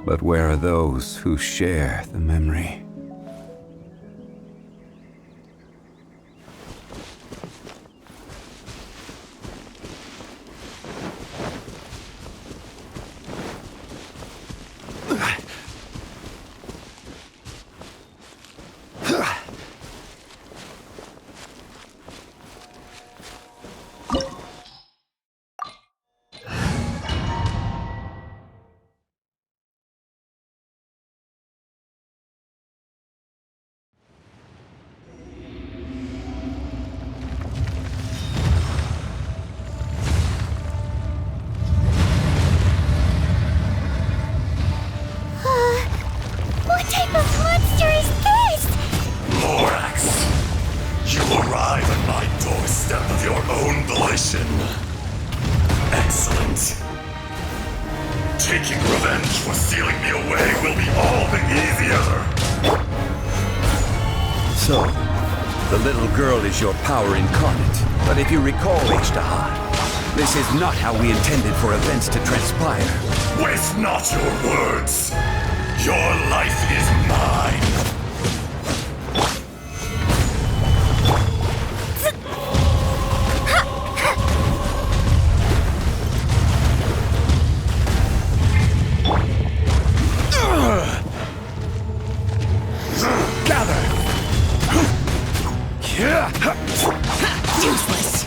But where are those who share the memory? What type of monster is this? Lorax, you arrive at my doorstep of your own volition. Excellent. Taking revenge for stealing me away will be all the easier. So, the little girl is your power incarnate. But if you recall, Azhdaha, this is not how we intended for events to transpire. Waste not your words. Your life is mine. Gather! Useless.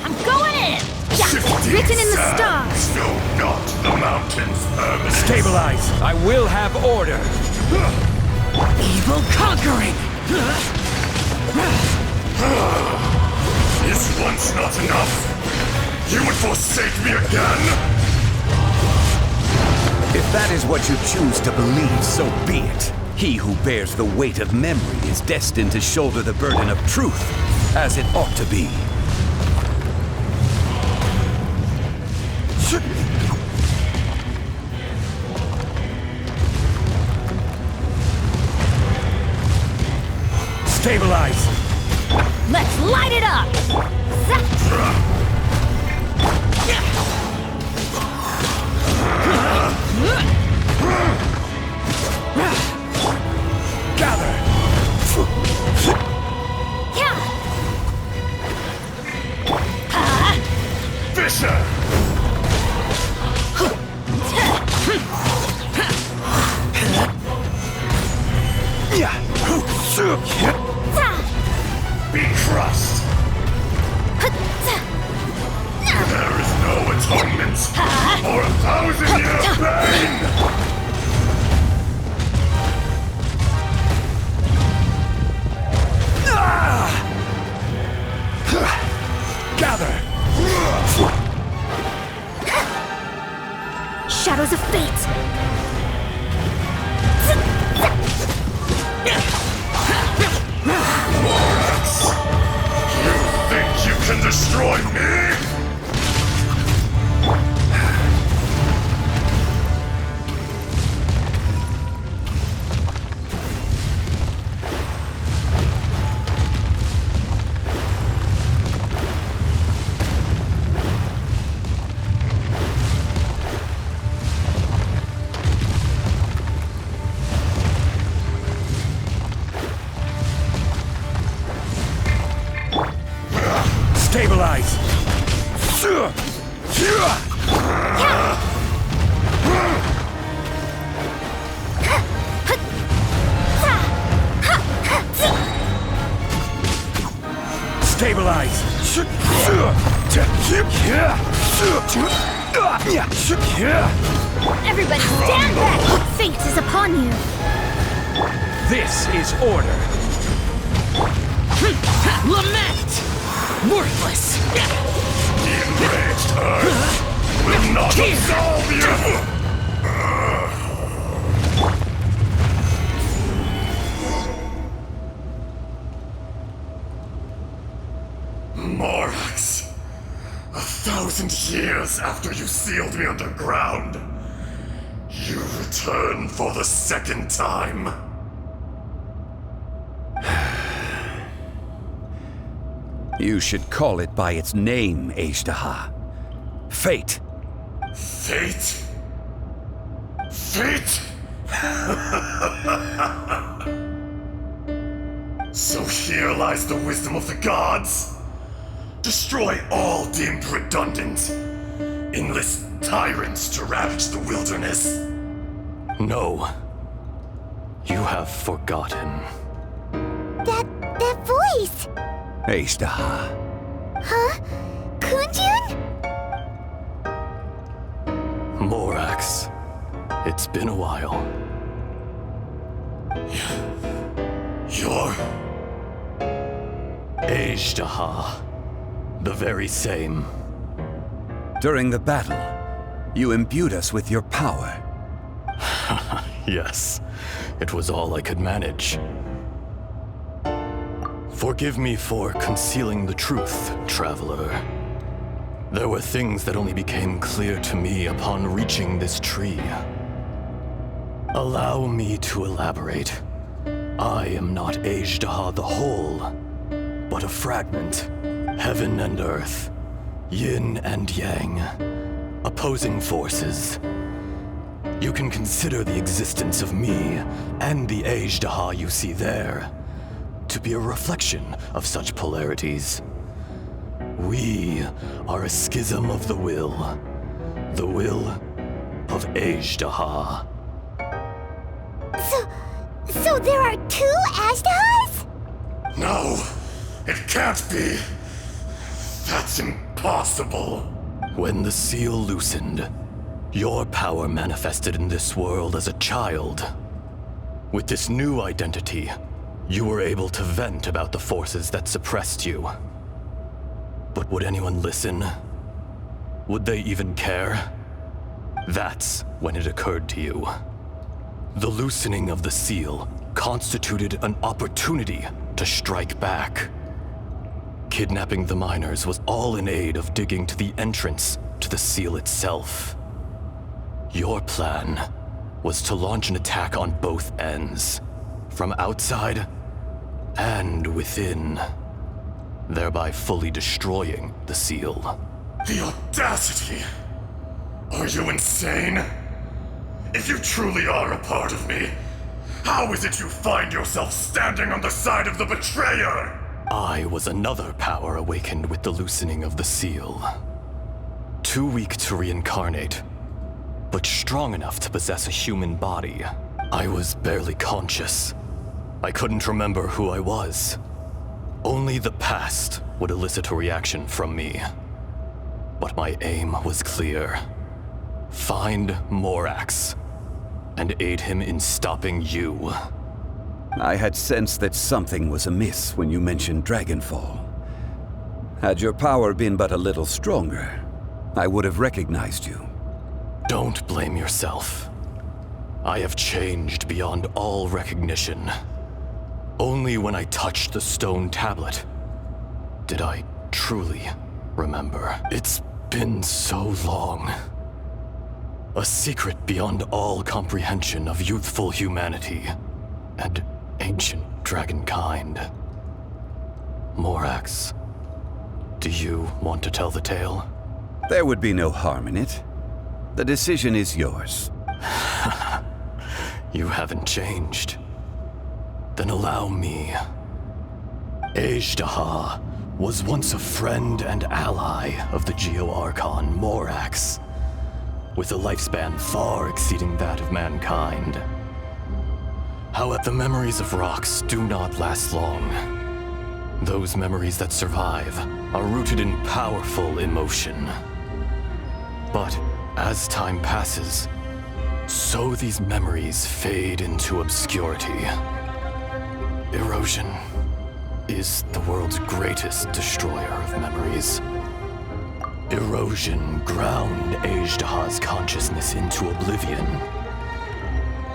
I'm going in. Written in the stars. No, not the mountain's permanence. Stabilize! I will have order! Evil conquering. Is once not enough? You would forsake me again? If that is what you choose to believe, so be it. He who bears the weight of memory is destined to shoulder the burden of truth, as it ought to be. Stabilize! Let's light it up. Gather! Fisher! Be crushed! There is no atonement for 1,000 years of pain! Gather! Shadows of fate. Lorax! You think you can destroy me? Stabilize! Stabilize! Everybody stand back! Fate is upon you. This is order! Lament! Worthless! The enraged earth will not absolve you! Morax, 1,000 years after you sealed me underground, you return for the second time. You should call it by its name, Azhdaha. Fate. Fate? Fate? So here lies the wisdom of the gods. Destroy all deemed redundant. Enlist tyrants to ravage the wilderness. No. You have forgotten. That voice! Azhdaha. Huh? Kunjun? Morax. It's been a while. You're... Azhdaha. The very same. During the battle, you imbued us with your power. Yes, it was all I could manage. Forgive me for concealing the truth, traveler. There were things that only became clear to me upon reaching this tree. Allow me to elaborate. I am not Azhdaha the whole, but a fragment. Heaven and earth, yin and yang, opposing forces. You can consider the existence of me and the Azhdaha you see there to be a reflection of such polarities. We are a schism of the will of Azhdaha. So there are two Azdahas? No, it can't be. That's impossible. When the seal loosened, your power manifested in this world as a child. With this new identity, you were able to vent about the forces that suppressed you. But would anyone listen? Would they even care? That's when it occurred to you. The loosening of the seal constituted an opportunity to strike back. Kidnapping the miners was all in aid of digging to the entrance to the seal itself. Your plan was to launch an attack on both ends, from outside and within, thereby fully destroying the seal. The audacity! Are you insane? If you truly are a part of me, how is it you find yourself standing on the side of the betrayer? I was another power awakened with the loosening of the seal. Too weak to reincarnate, but strong enough to possess a human body. I was barely conscious. I couldn't remember who I was. Only the past would elicit a reaction from me. But my aim was clear. Find Morax, and aid him in stopping you. I had sensed that something was amiss when you mentioned Dragonfall. Had your power been but a little stronger, I would have recognized you. Don't blame yourself. I have changed beyond all recognition. Only when I touched the stone tablet did I truly remember. It's been so long. A secret beyond all comprehension of youthful humanity and ancient dragonkind. Morax, do you want to tell the tale? There would be no harm in it. The decision is yours. You haven't changed. Then allow me. Azhdaha was once a friend and ally of the Geo-Archon Morax, with a lifespan far exceeding that of mankind. However, the memories of rocks do not last long. Those memories that survive are rooted in powerful emotion. But as time passes, so these memories fade into obscurity. Erosion is the world's greatest destroyer of memories. Erosion ground Azhdaha's consciousness into oblivion.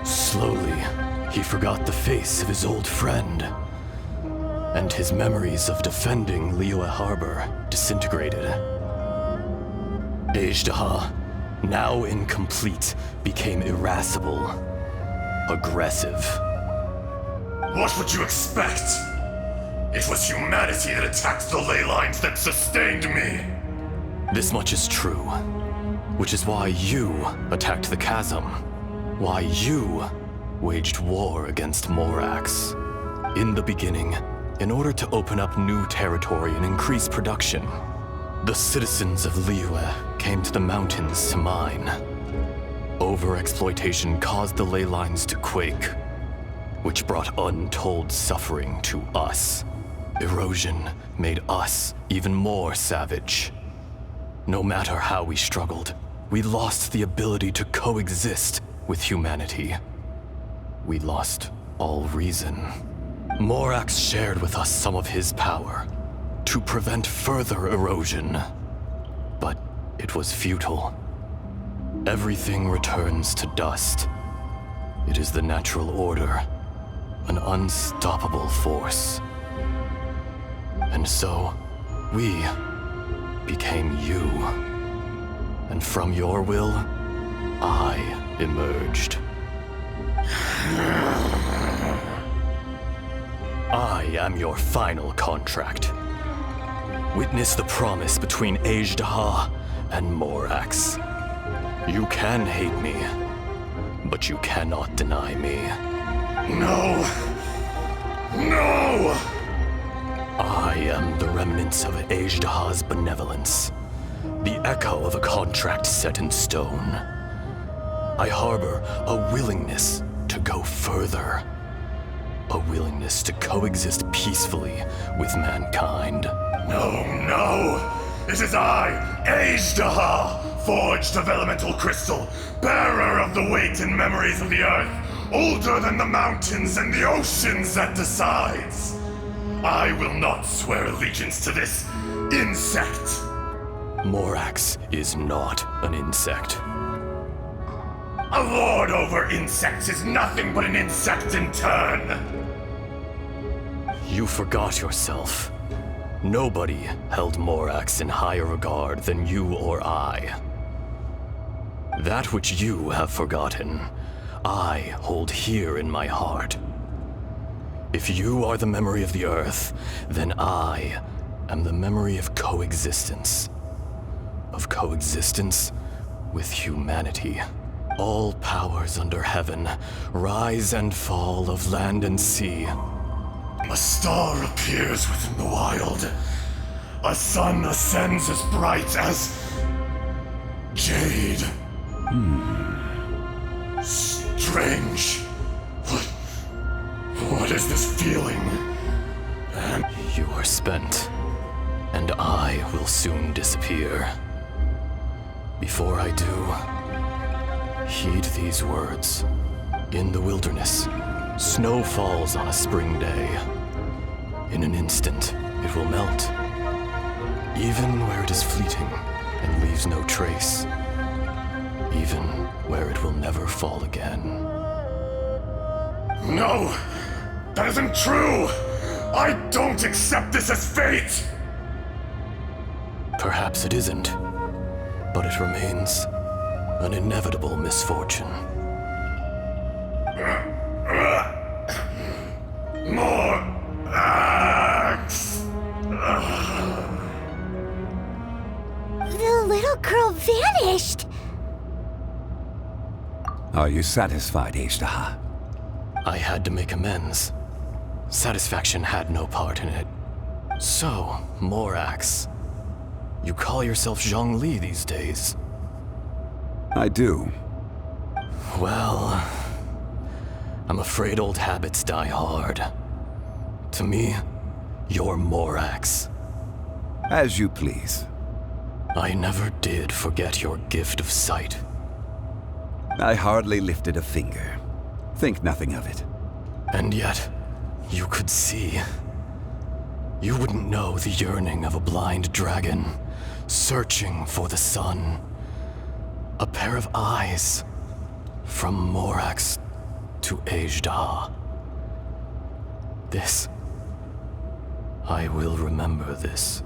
Slowly, he forgot the face of his old friend, and his memories of defending Liyue Harbor disintegrated. Azhdaha, now incomplete, became irascible, aggressive. What would you expect? It was humanity that attacked the ley lines that sustained me. This much is true, which is why you attacked the chasm. Why you waged war against Morax. In the beginning, in order to open up new territory and increase production, the citizens of Liyue came to the mountains to mine. Overexploitation caused the ley lines to quake, which brought untold suffering to us. Erosion made us even more savage. No matter how we struggled, we lost the ability to coexist with humanity. We lost all reason. Morax shared with us some of his power to prevent further erosion. But it was futile. Everything returns to dust. It is the natural order, an unstoppable force. And so, we became you. And from your will, I emerged. I am your final contract. Witness the promise between Azhdaha and Morax. You can hate me, but you cannot deny me. No! No! I am the remnants of Azhdaha's benevolence, the echo of a contract set in stone. I harbor a willingness to go further, a willingness to coexist peacefully with mankind. No, no! It is I, Azhdaha, forged of elemental crystal, bearer of the weight and memories of the earth, older than the mountains and the oceans that decides. I will not swear allegiance to this insect. Morax is not an insect. A lord over insects is nothing but an insect in turn. You forgot yourself. Nobody held Morax in higher regard than you or I. That which you have forgotten, I hold here in my heart. If you are the memory of the Earth, then I am the memory of coexistence. Of coexistence with humanity. All powers under heaven, rise and fall of land and sea. A star appears within the wild. A sun ascends as bright as jade. Strange. What is this feeling? And You are spent, and I will soon disappear. Before I do, heed these words. In the wilderness, snow falls on a spring day. In an instant, it will melt. Even where it is fleeting and leaves no trace. Even where it will never fall again. no! That isn't true! I don't accept this as fate! Perhaps it isn't, but it remains an inevitable misfortune. More axe! The little girl vanished! Are you satisfied, Azhdaha? I had to make amends. Satisfaction had no part in it. So, Morax, you call yourself Zhongli these days. I do. Well, I'm afraid old habits die hard. To me, you're Morax. As you please. I never did forget your gift of sight. I hardly lifted a finger. Think nothing of it. And yet, you could see. You wouldn't know the yearning of a blind dragon, searching for the sun. A pair of eyes, from Morax to Azhdaha. This, I will remember this.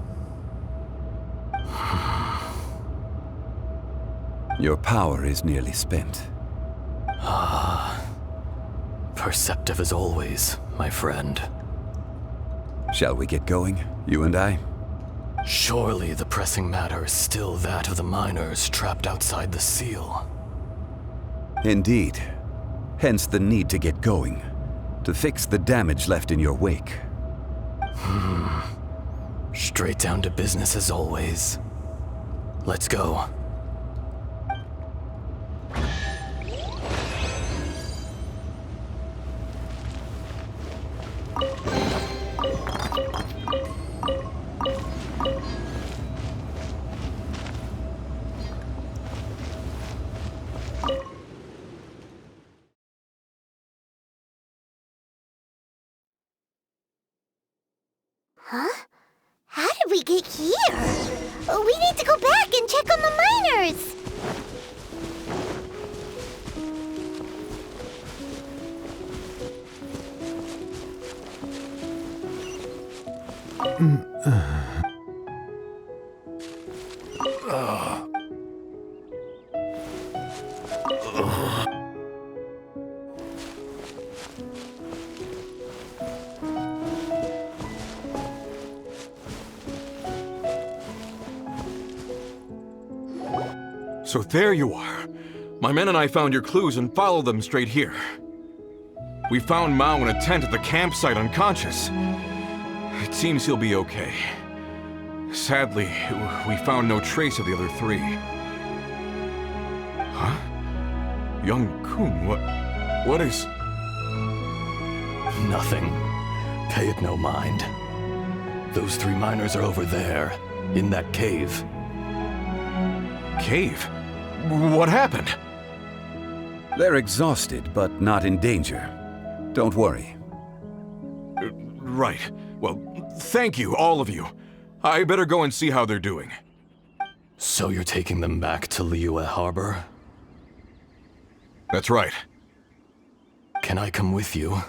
Your power is nearly spent. Perceptive as always, my friend. Shall we get going, you and I? Surely the pressing matter is still that of the miners trapped outside the seal. Indeed. Hence the need to get going, to fix the damage left in your wake. Straight down to business as always. Let's go. Huh? How did we get here? We need to go back and check on the miners! So there you are. My men and I found your clues and followed them straight here. We found Mao in a tent at the campsite unconscious. It seems he'll be okay. Sadly, we found no trace of the other three. Huh? Young Kun, what is... Nothing. Pay it no mind. Those three miners are over there, in that cave. Cave? What happened? They're exhausted, but not in danger. Don't worry. Right. Well, thank you, all of you. I better go and see how they're doing. So you're taking them back to Liyue Harbor? That's right. Can I come with you?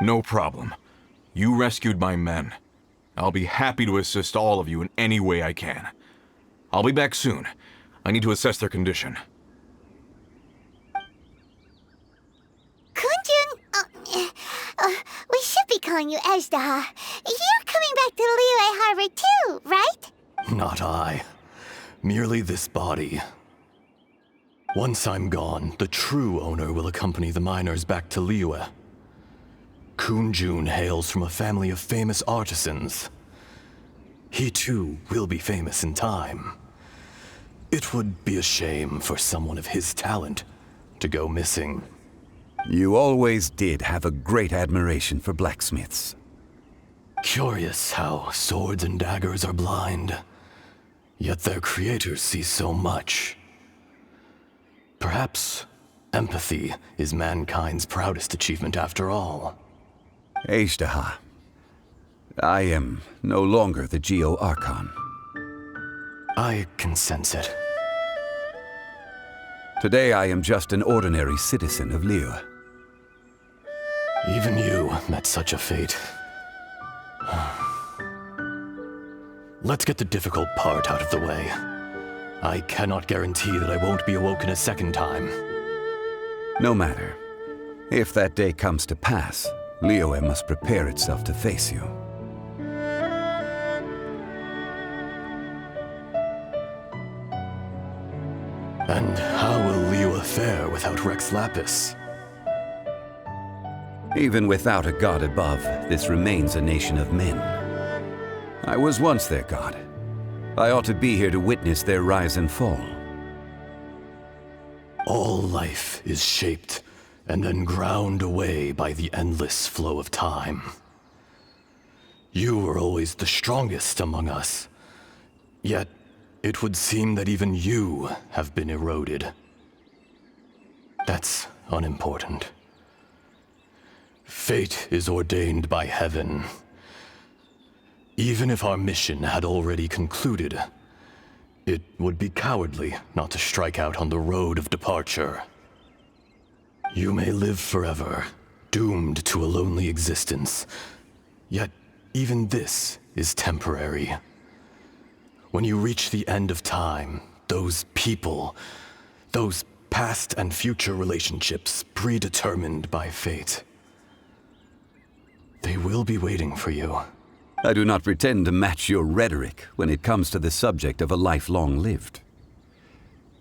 No problem. You rescued my men. I'll be happy to assist all of you in any way I can. I'll be back soon. I need to assess their condition. Kunjun, we should be calling you Azhdaha. You're coming back to Liyue Harbor too, right? Not I. Merely this body. Once I'm gone, the true owner will accompany the miners back to Liyue. Kunjun hails from a family of famous artisans. He too will be famous in time. It would be a shame for someone of his talent to go missing. You always did have a great admiration for blacksmiths. Curious how swords and daggers are blind, yet their creators see so much. Perhaps empathy is mankind's proudest achievement after all. Azhdaha, I am no longer the Geo-Archon. I can sense it. Today I am just an ordinary citizen of Liyue. Even you met such a fate. Let's get the difficult part out of the way. I cannot guarantee that I won't be awoken a second time. No matter. If that day comes to pass, Liyue must prepare itself to face you. And how will Liyue fare without Rex Lapis? Even without a god above, this remains a nation of men. I was once their god. I ought to be here to witness their rise and fall. All life is shaped and then ground away by the endless flow of time. You were always the strongest among us, yet it would seem that even you have been eroded. That's unimportant. Fate is ordained by heaven. Even if our mission had already concluded, it would be cowardly not to strike out on the road of departure. You may live forever, doomed to a lonely existence, yet even this is temporary. When you reach the end of time, those people, those past and future relationships predetermined by fate, They will be waiting for you. I do not pretend to match your rhetoric when it comes to the subject of a life long lived.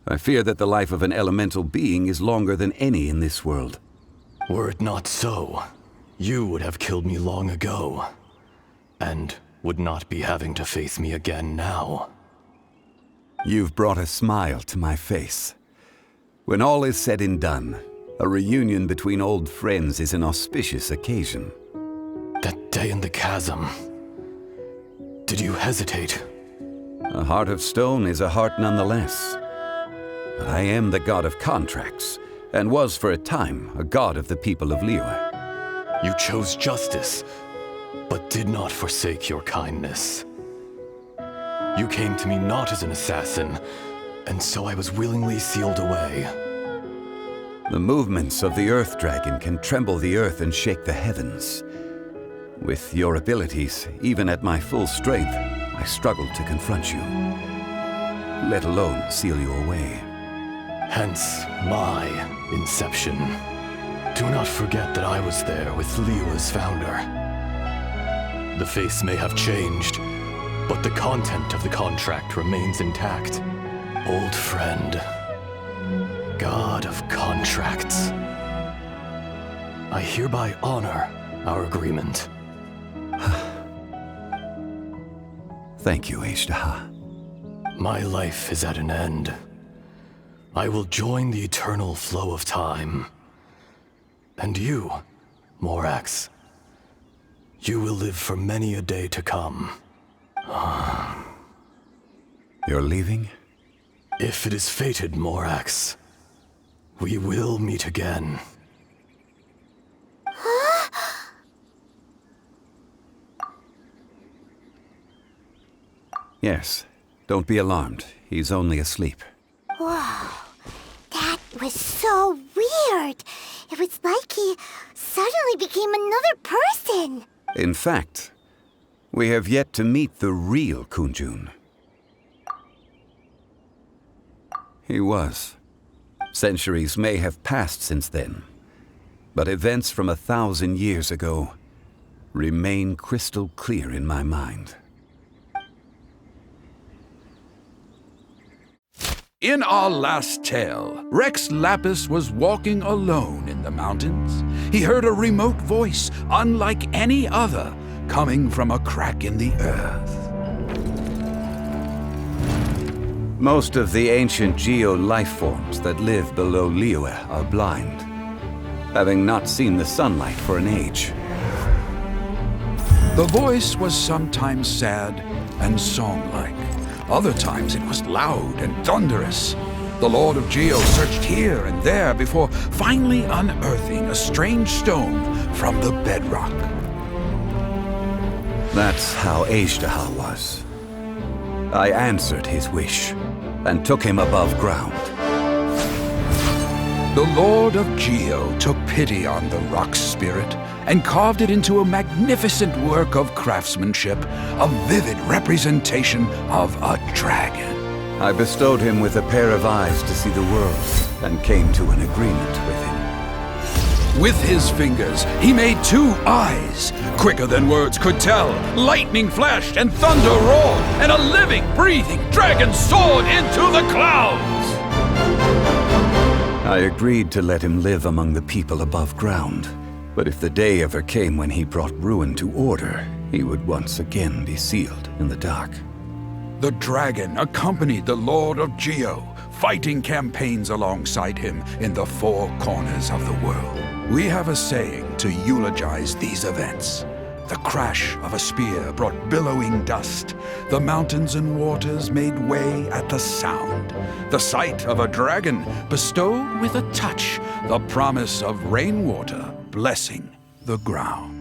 I fear that the life of an elemental being is longer than any in this world. Were it not so, you would have killed me long ago, and would not be having to face me again now. You've brought a smile to my face. When all is said and done, a reunion between old friends is an auspicious occasion. That day in the chasm, did you hesitate? A heart of stone is a heart nonetheless. But I am the god of contracts, and was for a time a god of the people of Liyue. You chose justice, but did not forsake your kindness. You came to me not as an assassin, and so I was willingly sealed away. The movements of the Earth Dragon can tremble the earth and shake the heavens. With your abilities, even at my full strength, I struggled to confront you, let alone seal you away. Hence my inception. Do not forget that I was there with Liyue's founder. The face may have changed, but the content of the contract remains intact. Old friend, god of contracts. I hereby honor our agreement. Thank you, Azhdaha. My life is at an end. I will join the eternal flow of time. And you, Morax, you will live for many a day to come. You're leaving? If it is fated, Morax, we will meet again. Yes. Don't be alarmed. He's only asleep. Whoa, that was so weird. It was like he suddenly became another person. In fact, we have yet to meet the real Kunjun. He was. Centuries may have passed since then, but events from 1,000 years ago remain crystal clear in my mind. In our last tale, Rex Lapis was walking alone in the mountains. He heard a remote voice, unlike any other, coming from a crack in the earth. Most of the ancient geo-life forms that live below Liyue are blind, having not seen the sunlight for an age. The voice was sometimes sad and song-like. Other times it was loud and thunderous. The Lord of Geo searched here and there before finally unearthing a strange stone from the bedrock. That's how Azhdaha was. I answered his wish and took him above ground. The Lord of Geo took pity on the rock spirit and carved it into a magnificent work of craftsmanship, a vivid representation of a dragon. I bestowed him with a pair of eyes to see the world and came to an agreement with him. With his fingers, he made 2 eyes. Quicker than words could tell, lightning flashed and thunder roared, and a living, breathing dragon soared into the clouds. I agreed to let him live among the people above ground. But if the day ever came when he brought ruin to order, he would once again be sealed in the dark. The dragon accompanied the Lord of Geo, fighting campaigns alongside him in the 4 corners of the world. We have a saying to eulogize these events. The crash of a spear brought billowing dust. The mountains and waters made way at the sound. The sight of a dragon bestowed with a touch the promise of rainwater blessing the ground.